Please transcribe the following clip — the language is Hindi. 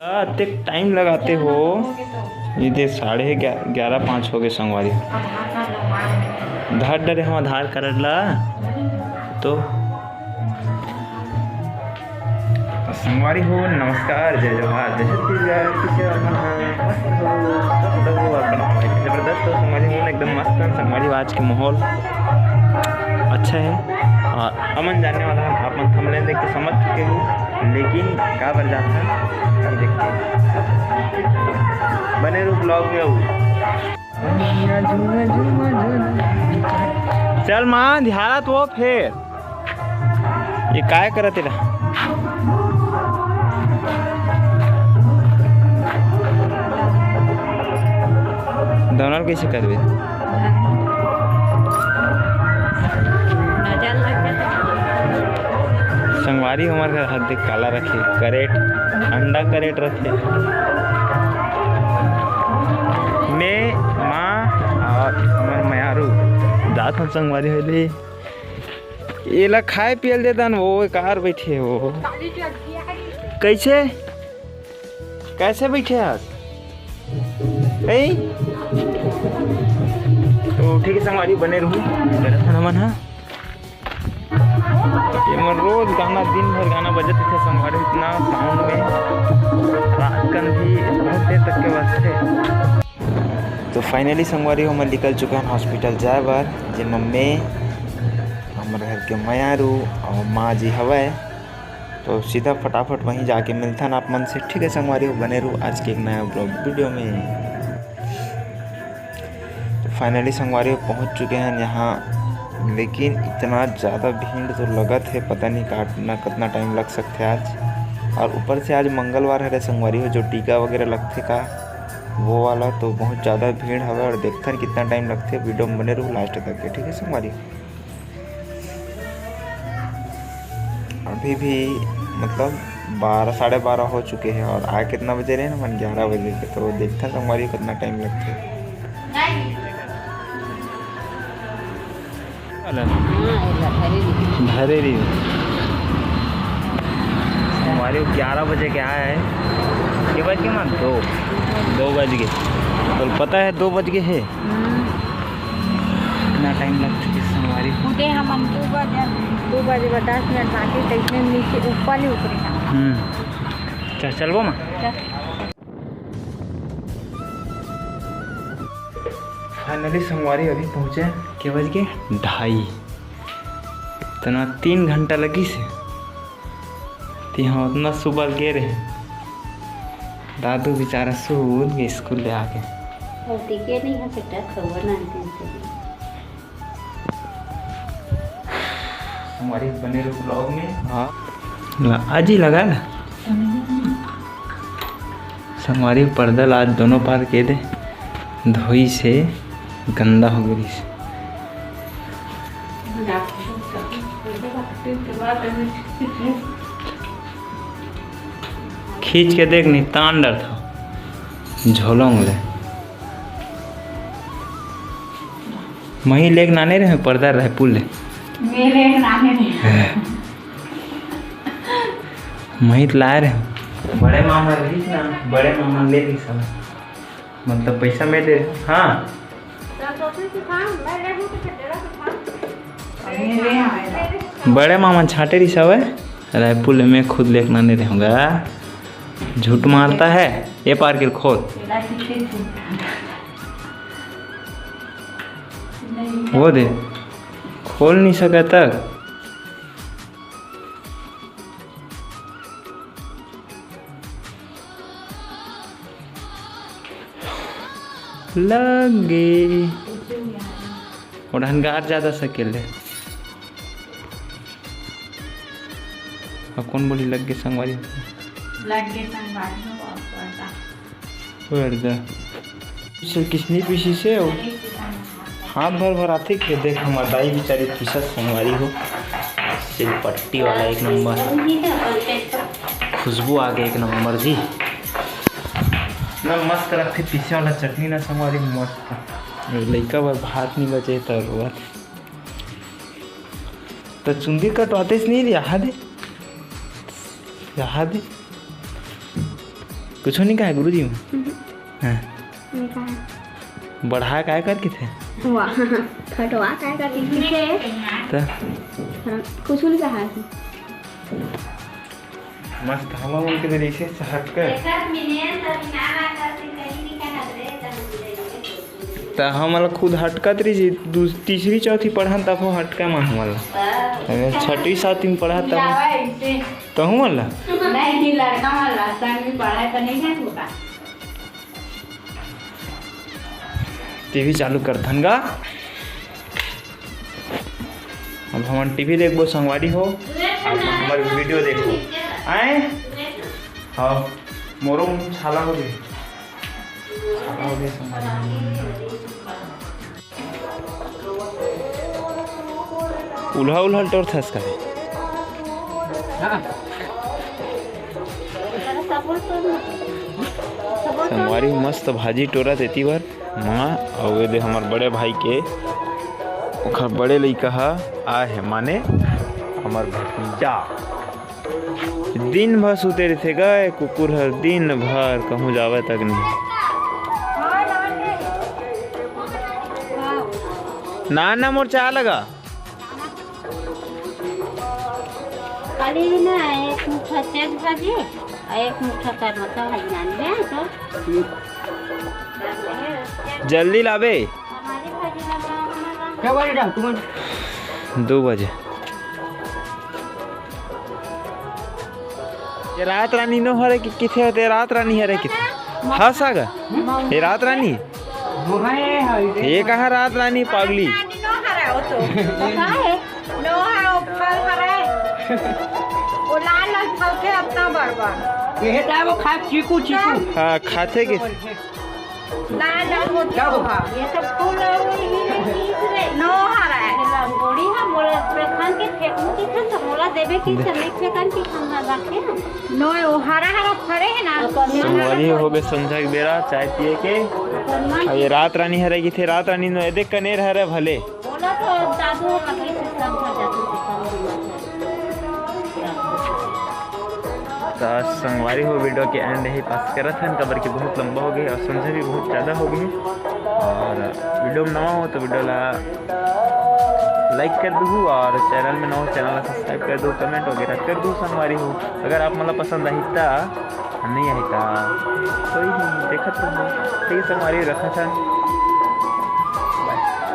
इतने टाइम लगाते हो। ये देख 11:30 हो गए संगवारी। धर डरे हम आधार कार्ड ला तो संगवारी हो। नमस्कार, जय जोहार, जय छत्तीसगढ़। जबरदस्त हो संगवारी हो, एकदम मस्त है संगवारी। आज के माहौल अच्छा है और अमन जानने वाला है। आप मन थंबनेल देख के समझ चुके हो, लेकिन क्या बर जाता है अब देखते हैं। बने रहो ब्लॉग में। चल माँ ध्यान तो फिर ये काय करत तेरा। दोनों कैसे करबे? संगवारी हमारे घर हाथ देख काला रखे करेट अंडा करेट रखे। मैं माँ और हमारे मयारू जात हम संगवारी है। ये ला खाए पियल देता न वो कार बैठे हो। कैसे कैसे बैठे आज? तो ठीक है संगवारी बने रहूँ मन है। रोज गाना दिन भर गाना बजते थे संगवारी, इतना साउंड में रात कन भी बहुत देर तक के वास्ते। तो फाइनली संगवारी हम निकल चुके हैं हॉस्पिटल जाए बार, जिन मम्मी हमारे घर के मयारू और माँ जी हवा। तो सीधा फटाफट वहीं जाके मिलता ना आप मन से। ठीक है संगवारी हो, बने रहूँ आज के एक नया ब्लॉग वीडियो में। तो फाइनली संगवारी पहुँच चुके हैं यहाँ, लेकिन इतना ज़्यादा भीड़ तो लगत है, पता नहीं काटना कितना टाइम लग सकते आज। और ऊपर से आज मंगलवार है संगवारी हो, जो टीका वगैरह लगते का वो वाला, तो बहुत ज़्यादा भीड़ है। और देखते हैं कितना टाइम लगते है। वीडियो में बने रहो लास्ट तक के। ठीक है संगवारी। अभी भी मतलब 12 साढ़े 12 हो चुके हैं और आए कितना बजे रहे ना, 11 बजे के। तो देखते हैं संगवारी कितना टाइम लगते है। धरेरी हमारे 11 बजे के आया है। ये बज के मां 2 बज गए। तो पता है 2 बज गए है। कितना टाइम लग चुकी है हमारी। हम 2 बजे 10 मिनट बाकी तक नीचे ऊपर ही उतरे। चल चलबो मां। फाइनली संगवारी अभी पहुँचे के बज के 2:30। इतना 3 घंटा लगी से यहाँ उतना सुबह गे रहे। दादू बेचारा सूद के स्कूल ले आके हमारी बने रहो ब्लॉग में। हाँ आज ही लगा ना संगवारी पर्दा आज दोनों पार के दे धोई से गंदा हो गई से। खींच के देख नहीं तान डर था झोलोंग ले मही लेक नाने रहे पर्दा रहे पुल ले मही तो लाए रहे। बड़े मामा रही ना, बड़े मामा ले रही सब मतलब पैसा में दे। हाँ बड़े मामा छाटे रही सब है रायपुर में खुद लेकर नहीं रहूँगा। झूठ मारता है ये पार के खोल वो दे खोल नहीं सका तक। लगे और हंगार ज़्यादा सकेले। अब कौन बोली लग गए संगवारी किसनी पीछे से हो हाथ भर आते के देख हमारा दाई बेचारी पीछा संगवारी हो। सिल पट्टी वाला एक नंबर, खुशबू आ गई एक नंबर जी। ना मस्त रखते पीछे वाला चटनी ना संगवारी मस्त। लड़का बार भात नहीं बचे तो चुंदी कटवाते नहीं यहाँ दे कुछ नहीं कहा गुरुजी में हाँ नहीं कहा बढ़ा काय करके थे वाह फटवा काय का तो कुछ नहीं कहा मस्त हवा मन के जैसे हट कर तो हम खुद हटकत रही तीसरी चौथी पढ़ा तब हम हटका मन हमारा छठी सातवीं में पढ़ा तब तो हूँ वाला नहीं लड़का वाला भी पढ़ा तो नहीं है होगा टीवी चालू कर धनगा अब हम टीवी देखो संगवारी हो हमारी वीडियो देखो आए हाँ मोरो छाला हो गई उल्हा उल्हा टोर था इसका संगवारी मस्त भाजी टोरा देती बार माँ और दे हमार बड़े भाई के ओखर बड़े लइका आ है माने हमार भतीजा दिन भर सुते रहते गए कुकुर हर दिन भर कहूँ जावे तक नहीं ना ना मोर चाह लगा खाली ना एक मुठ्ठा चेक भाजी एक मुठ्ठा टमाटर भाजी नान तो जल्दी लाबे हमारी भाजी लगा क्या बोल रहा तुम 2 बजे ये रात रानी नो हरे कि किथे होते रात रानी हरे किथे हाँ सागा ये रात रानी ये कहा रात रानी पागली नो हरा हो तो कहा है नो है ऊपर हरा वो लाल लाल खाते अपना बर्बाद ये है वो खा चीकू चीकू हाँ खाते के लाल लाल हो क्या होगा ये सब फूल नो हरा है लंगोड़ी है बोले प्रधान के फेंकू की था सब बोला देवे की समय फेंकन की खाना रखे नो वो हरा हरा फरे है ना संगवारी हो गए संध्या के बेरा चाय पिए के अब ये रात रानी हरे की थे रात रानी नो देख कनेर हरे भले बोला तो दादू लकड़ी से सब भर जाते तो संगवारी हो वीडियो के एंड ही पास करा था कबर की बहुत लंबा हो गई और संध्या भी बहुत ज़्यादा हो गई और वीडियो में नवा हो तो वीडियो ला लाइक कर दूँ और चैनल में नवा हो चैनल ला सब्सक्राइब कर दूँ कमेंट वगैरह कर दूँ संगवारी हो अगर आप मतलब पसंद आई था नहीं आई था कोई नहीं देखा तो ठीक है संगवारी रखा था